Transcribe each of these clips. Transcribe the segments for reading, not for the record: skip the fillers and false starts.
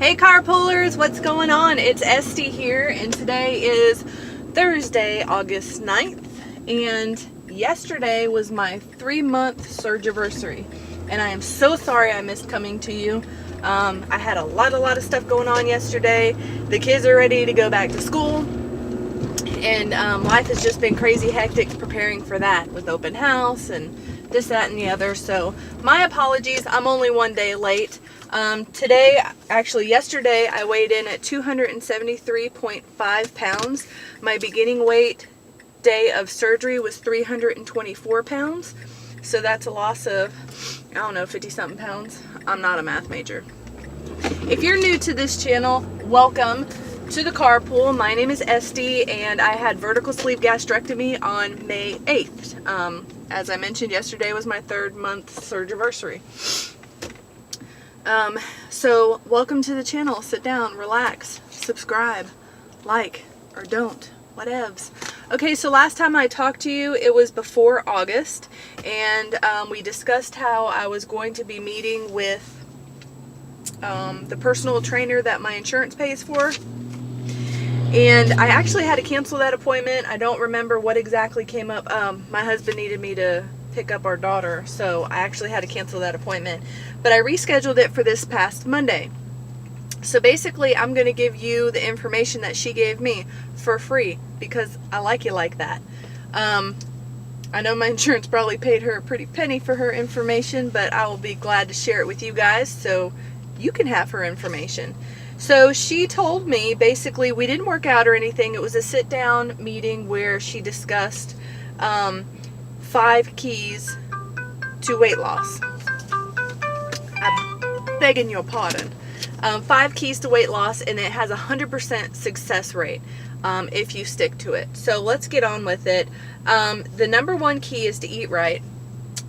Hey carpoolers, what's going on? It's Esty here, and today is Thursday, August 9th, and yesterday was my 3-month surgiversary, and I am so sorry I missed coming to you. I had a lot of stuff going on yesterday. The kids are ready to go back to school, and life has just been crazy hectic preparing for that with open house and this, that, and the other. So my apologies, I'm only one day late. Yesterday I weighed in at 273.5 pounds. My beginning weight day of surgery was 324 pounds. So that's a loss of, 50 something pounds. I'm not a math major. If you're new to this channel, welcome to the carpool. My name is Esty, and I had vertical sleeve gastrectomy on May 8th. As I mentioned, yesterday was my 3rd month surgiversary. So welcome to the channel. Sit down, relax, subscribe, like, or don't, whatevs. Okay, so last time I talked to you, it was before August, and we discussed how I was going to be meeting with the personal trainer that my insurance pays for. And I actually had to cancel that appointment. I don't remember what exactly came up. My husband needed me to pick up our daughter, so I actually had to cancel that appointment. But I rescheduled it for this past Monday. So basically, I'm going to give you the information that she gave me for free because I like you like that. I know my insurance probably paid her a pretty penny for her information, but I will be glad to share it with you guys so you can have her information. So she told me, basically, we didn't work out or anything. It was a sit-down meeting where she discussed 5 keys to weight loss. I'm begging your pardon. 5 keys to weight loss, and it has a 100% success rate if you stick to it. So let's get on with it. The number 1 key is to eat right.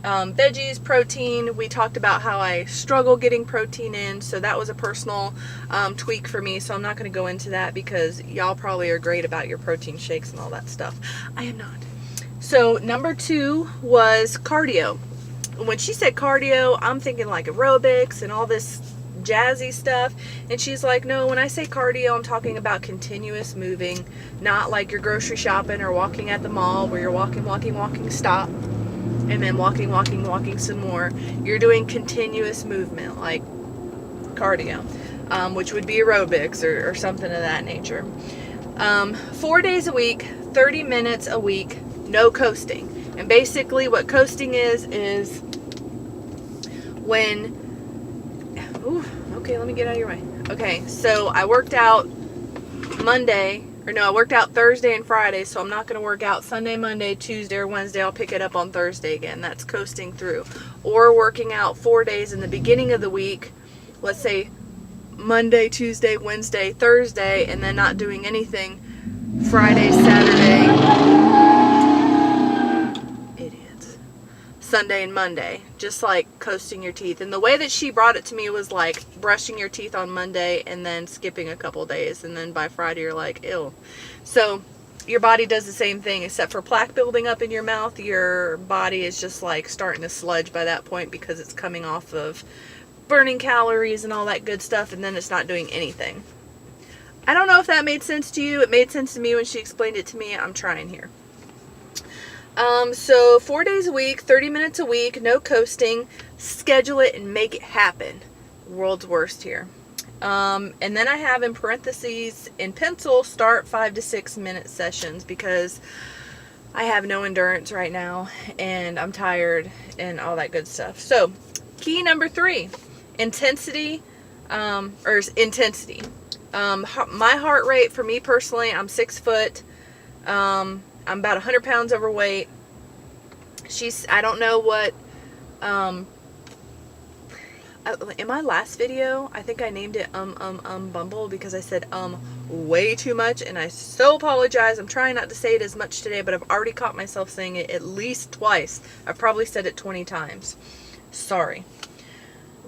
Veggies, protein. We talked about how I struggle getting protein in, so that was a personal tweak for me, so I'm not going to go into that because y'all probably are great about your protein shakes and all that stuff. I am not. So number 2 was cardio. When she said cardio, I'm thinking like aerobics and all this jazzy stuff, and she's like, no, when I say cardio, I'm talking about continuous moving, not like you're grocery shopping or walking at the mall where you're walking, stop, and then walking some more. You're doing continuous movement, like cardio, which would be aerobics or something of that nature. 4 days a week, 30 minutes a week, no coasting. And basically what coasting is when, okay, let me get out of your way. Okay, so I worked out Thursday and Friday, so I'm not going to work out Sunday, Monday, Tuesday, or Wednesday. I'll pick it up on Thursday again. That's coasting through. Or working out 4 days in the beginning of the week, let's say Monday, Tuesday, Wednesday, Thursday, and then not doing anything Friday, Saturday, idiots, Sunday and Monday, just like coasting your teeth. And the way that she brought it to me was like brushing your teeth on Monday and then skipping a couple days, and then by Friday you're like, ew. So your body does the same thing, except for plaque building up in your mouth. Your body is just like starting to sludge by that point because it's coming off of burning calories and all that good stuff, and then it's not doing anything. I don't know if that made sense to you. It made sense to me when she explained it to me. I'm trying here. So 4 days a week, 30 minutes a week, no coasting. Schedule it and make it happen. World's worst here. And then I have in parentheses, in pencil, start 5 to 6 minute sessions because I have no endurance right now and I'm tired and all that good stuff. So key number 3, intensity. My heart rate, for me personally, I'm 6 foot. I'm about 100 pounds overweight. I don't know what, in my last video, I think I named it Bumble because I said way too much, and I so apologize. I'm trying not to say it as much today, but I've already caught myself saying it at least twice. I've probably said it 20 times. Sorry.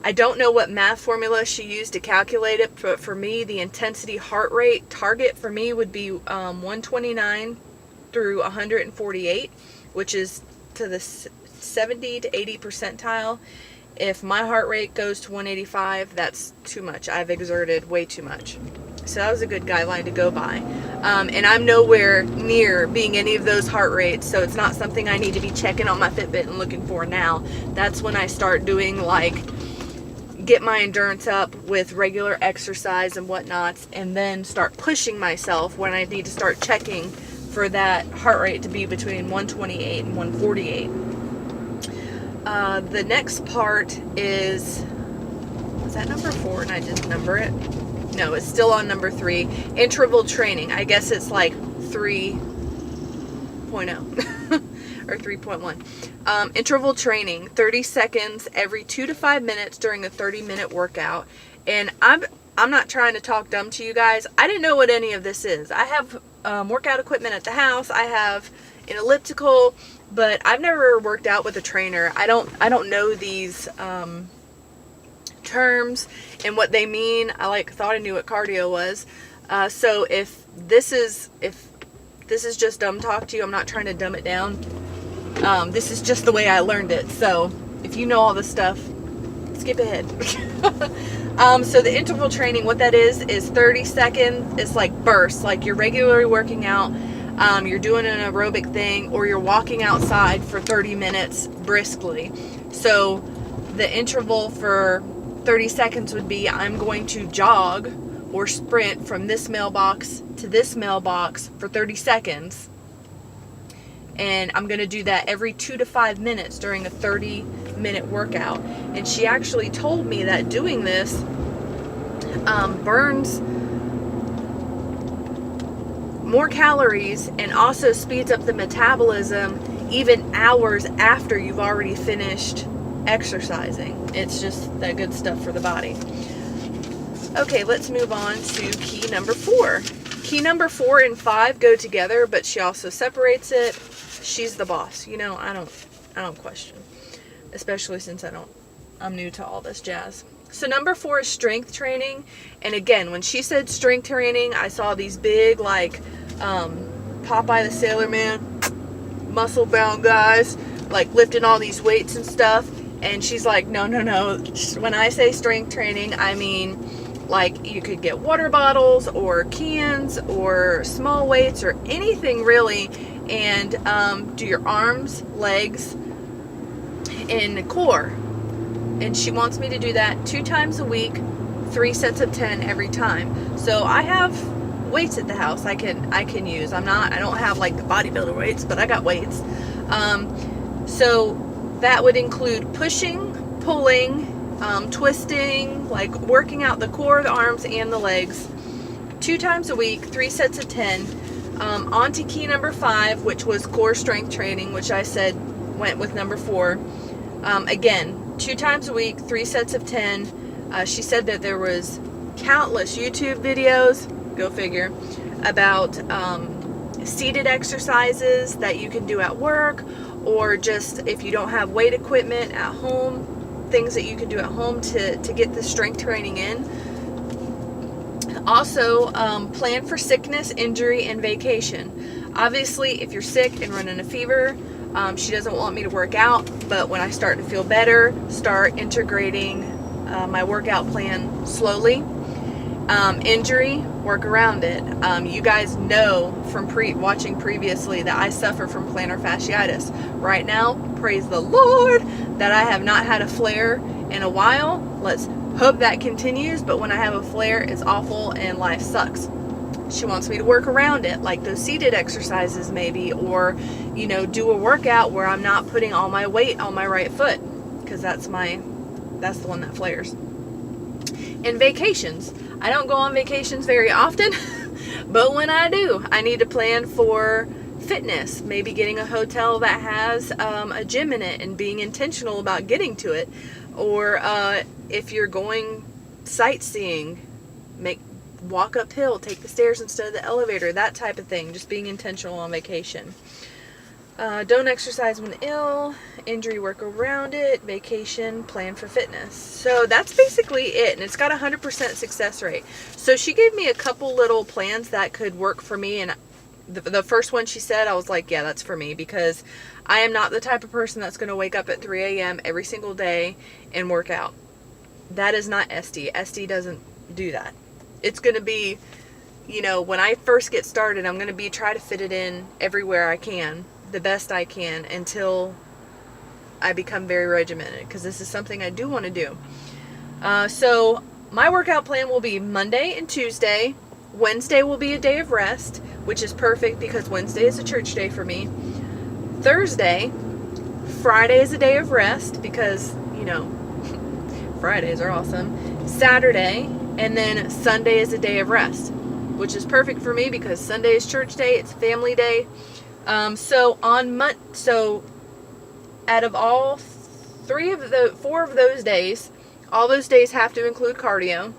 I don't know what math formula she used to calculate it, but for me, the intensity heart rate target for me would be 129 through 148, which is to the 70 to 80 percentile. If my heart rate goes to 185, that's too much. I've exerted way too much. So that was a good guideline to go by. And I'm nowhere near being any of those heart rates, so it's not something I need to be checking on my Fitbit and looking for now. That's when I start doing, like, get my endurance up with regular exercise and whatnot, and then start pushing myself when I need to start checking for that heart rate to be between 128 and 148. The next part is that number 4 and I didn't number it? No, it's still on number 3. Interval training. I guess it's like 3.0 or 3.1. Interval training, 30 seconds every 2 to 5 minutes during a 30-minute workout. And I'm not trying to talk dumb to you guys. I didn't know what any of this is. I have workout equipment at the house. I have an elliptical, but I've never worked out with a trainer. I don't know these terms and what they mean. I thought I knew what cardio was. So if this is just dumb talk to you, I'm not trying to dumb it down. This is just the way I learned it. So if you know all this stuff, skip ahead. So the interval training, what that is 30 seconds. It's like bursts, like you're regularly working out. You're doing an aerobic thing, or you're walking outside for 30 minutes briskly. So the interval for 30 seconds would be, I'm going to jog or sprint from this mailbox to this mailbox for 30 seconds. And I'm going to do that every 2 to 5 minutes during a 30-minute workout. And she actually told me that doing this burns more calories and also speeds up the metabolism even hours after you've already finished exercising. It's just that good stuff for the body. Okay, let's move on to key number 4. Key number 4 and 5 go together, but she also separates it. She's the boss. You know, I don't question, especially since I'm new to all this jazz. So number 4 is strength training. And again, when she said strength training, I saw these big, like, Popeye the Sailor Man, muscle bound guys, like lifting all these weights and stuff. And she's like, no. When I say strength training, I mean, like, you could get water bottles or cans or small weights or anything really, and do your arms, legs, and core. And she wants me to do that 2 times a week, 3 sets of 10 every time. So I have weights at the house I can use. I don't have like the bodybuilder weights, but I got weights. So that would include pushing, pulling, twisting, like working out the core, the arms, and the legs 2 times a week, 3 sets of 10. On to key number 5, which was core strength training, which I said went with number 4. Again, 2 times a week, 3 sets of 10. She said that there was countless YouTube videos, go figure, about seated exercises that you can do at work, or just if you don't have weight equipment at home, things that you can do at home to get the strength training in. Also, plan for sickness, injury, and vacation. Obviously, if you're sick and running a fever, she doesn't want me to work out, but when I start to feel better, start integrating my workout plan slowly. Injury, work around it. You guys know from watching previously that I suffer from plantar fasciitis. Right now, praise the Lord that I have not had a flare in a while. Let's hope that continues, but when I have a flare, it's awful and life sucks. She wants me to work around it, like those seated exercises maybe, or, you know, do a workout where I'm not putting all my weight on my right foot, because that's the one that flares. And vacations. I don't go on vacations very often, but when I do, I need to plan for fitness, maybe getting a hotel that has a gym in it and being intentional about getting to it. Or if you're going sightseeing, walk uphill, take the stairs instead of the elevator, that type of thing, just being intentional on vacation. Don't exercise when ill, injury, work around it, vacation, plan for fitness. So that's basically it, and it's got 100% success rate. So she gave me a couple little plans that could work for me, and the first one she said, I was like, yeah, that's for me, because I am not the type of person that's going to wake up at 3 a.m. every single day and work out. That is not Esty. Esty doesn't do that. It's going to be, you know, when I first get started, I'm going to try to fit it in everywhere I can, the best I can, until I become very regimented, because this is something I do want to do. So my workout plan will be Monday and Tuesday. Wednesday will be a day of rest, which is perfect because Wednesday is a church day for me. Thursday, Friday is a day of rest because, you know, Fridays are awesome. Saturday, and then Sunday is a day of rest, which is perfect for me because Sunday is church day, it's family day. So out of all 4 of those days, all those days have to include cardio,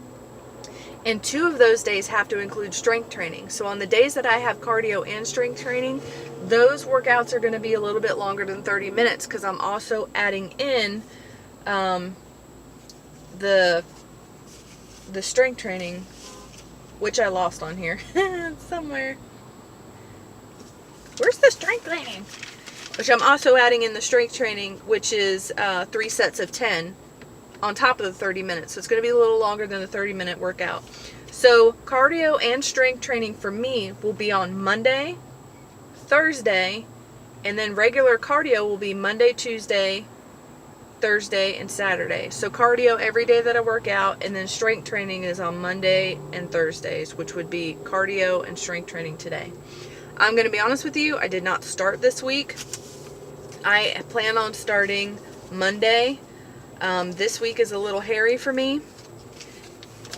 and 2 of those days have to include strength training. So on the days that I have cardio and strength training, those workouts are going to be a little bit longer than 30 minutes because I'm also adding in the strength training, which I lost on here somewhere. Where's the strength training? Which I'm also adding in the strength training, which is 3 sets of 10 on top of the 30 minutes. So it's going to be a little longer than the 30-minute workout. So cardio and strength training for me will be on Monday, Thursday, and then regular cardio will be Monday, Tuesday, Thursday, and Saturday. So cardio every day that I work out, and then strength training is on Monday and Thursdays, which would be cardio and strength training today. I'm going to be honest with you, I did not start this week. I plan on starting Monday. This week is a little hairy for me.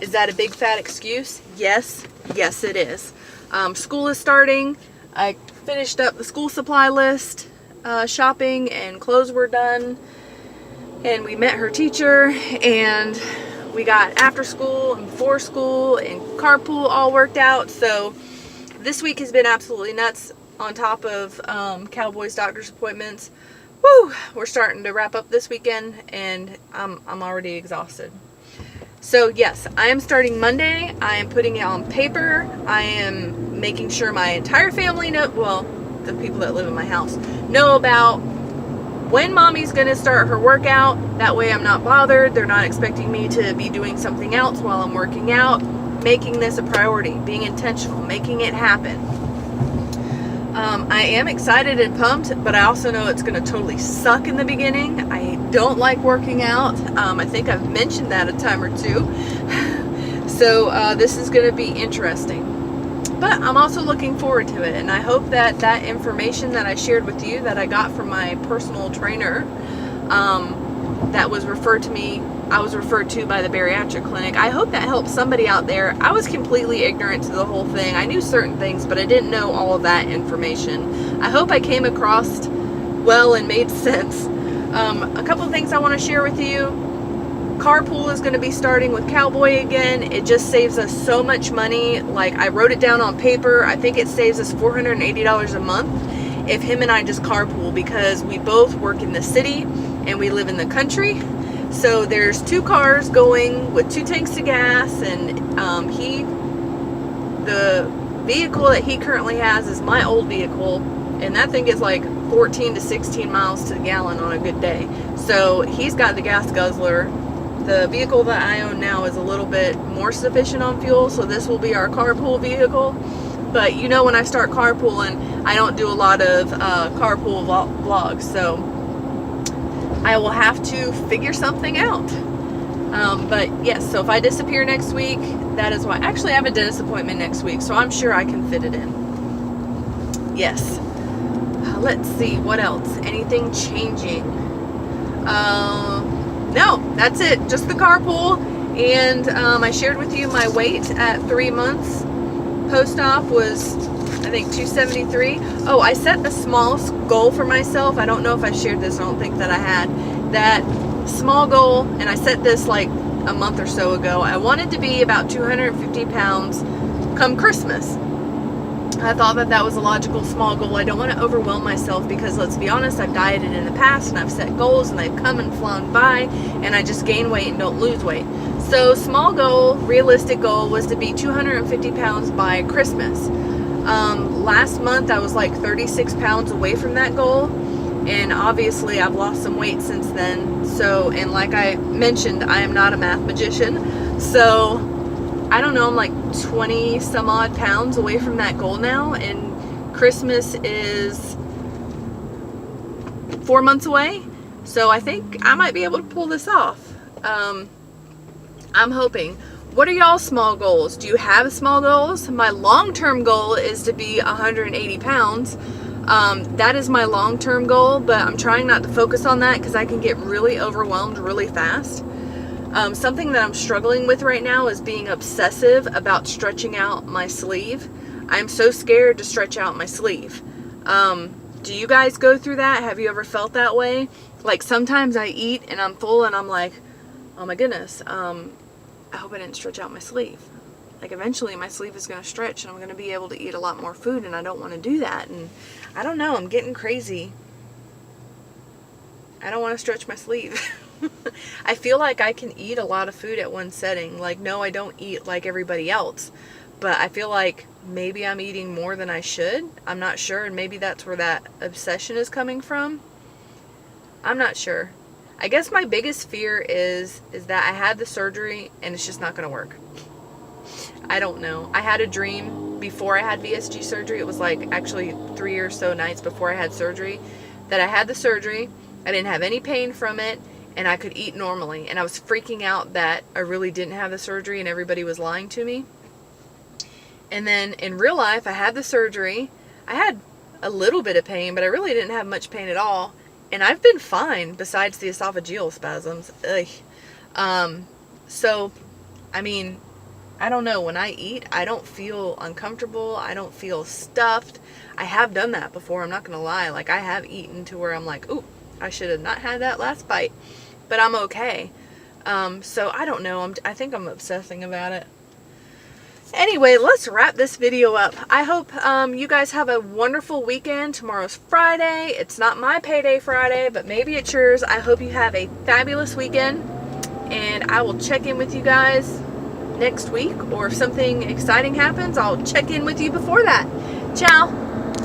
Is that a big fat excuse? Yes. Yes, it is. School is starting. I finished up the school supply list, shopping, and clothes were done. And we met her teacher, and we got after school and before school and carpool all worked out. So this week has been absolutely nuts, on top of Cowboys doctor's appointments. Woo! We're starting to wrap up this weekend, and I'm already exhausted. So yes, I am starting Monday. I am putting it on paper. I am making sure my entire family the people that live in my house know about when mommy's going to start her workout. That way I'm not bothered. They're not expecting me to be doing something else while I'm working out. Making this a priority, being intentional, making it happen. I am excited and pumped, but I also know it's going to totally suck in the beginning. I don't like working out. I think I've mentioned that a time or two. So this is going to be interesting. But I'm also looking forward to it, and I hope that that information that I shared with you that I got from my personal trainer that was referred to me, I was referred to by the bariatric clinic. I hope that helps somebody out there. I was completely ignorant to the whole thing. I knew certain things, but I didn't know all of that information. I hope I came across well and made sense. A couple of things I want to share with you. Carpool is going to be starting with Cowboy again. It just saves us so much money. Like, I wrote it down on paper. I think it saves us $480 a month if him and I just carpool, because we both work in the city and we live in the country. So there's 2 cars going with 2 tanks of gas, and the vehicle that he currently has is my old vehicle, and that thing is like 14 to 16 miles to the gallon on a good day. So he's got the gas guzzler. The vehicle that I own now is a little bit more sufficient on fuel, so this will be our carpool vehicle. But you know, when I start carpooling, I don't do a lot of carpool vlogs, so I will have to figure something out. But yes, so if I disappear next week, that is why. Actually, I have a dentist appointment next week, so I'm sure I can fit it in. Yes. Let's see, what else? Anything changing? No, that's it. Just the carpool. And I shared with you my weight at 3 months. Post-op was, I think, 273. Oh, I set a small goal for myself. I don't know if I shared this. I don't think that I had. That small goal, and I set this like a month or so ago. I wanted to be about 250 pounds come Christmas. I thought that that was a logical small goal. I don't want to overwhelm myself because, let's be honest, I've dieted in the past and I've set goals and they've come and flown by and I just gain weight and don't lose weight. So small goal, realistic goal was to be 250 pounds by Christmas. Last month I was like 36 pounds away from that goal, and obviously I've lost some weight since then. So, and like I mentioned, I am not a math magician, so I don't know, I'm like 20 some odd pounds away from that goal now, and Christmas is 4 months away, so I think I might be able to pull this off. I'm hoping. What are y'all's small goals? Do you have small goals? My long-term goal is to be 180 pounds. That is my long-term goal, but I'm trying not to focus on that because I can get really overwhelmed really fast. Something that I'm struggling with right now is being obsessive about stretching out my sleeve. I'm so scared to stretch out my sleeve. Do you guys go through that? Have you ever felt that way? Like sometimes I eat and I'm full and I'm like, oh my goodness, I hope I didn't stretch out my sleeve. Like eventually my sleeve is going to stretch and I'm going to be able to eat a lot more food, and I don't want to do that. And I don't know, I'm getting crazy. I don't want to stretch my sleeve. I feel like I can eat a lot of food at one setting. Like, no, I don't eat like everybody else, but I feel like maybe I'm eating more than I should. I'm not sure, and maybe that's where that obsession is coming from. I'm not sure. I guess my biggest fear is that I had the surgery and it's just not going to work. I don't know. I had a dream before I had VSG surgery. It was like actually 3 or so nights before I had surgery that I had the surgery. I didn't have any pain from it, and I could eat normally. And I was freaking out that I really didn't have the surgery and everybody was lying to me. And then in real life, I had the surgery. I had a little bit of pain, but I really didn't have much pain at all. And I've been fine besides the esophageal spasms. Ugh. So, I mean, I don't know. When I eat, I don't feel uncomfortable. I don't feel stuffed. I have done that before. I'm not going to lie. Like, I have eaten to where I'm like, ooh, I should have not had that last bite. But I'm okay. So, I don't know. I think I'm obsessing about it. Anyway, let's wrap this video up. I hope you guys have a wonderful weekend. Tomorrow's Friday. It's not my payday Friday, but maybe it's yours. I hope you have a fabulous weekend, and I will check in with you guys next week, or if something exciting happens, I'll check in with you before that. Ciao!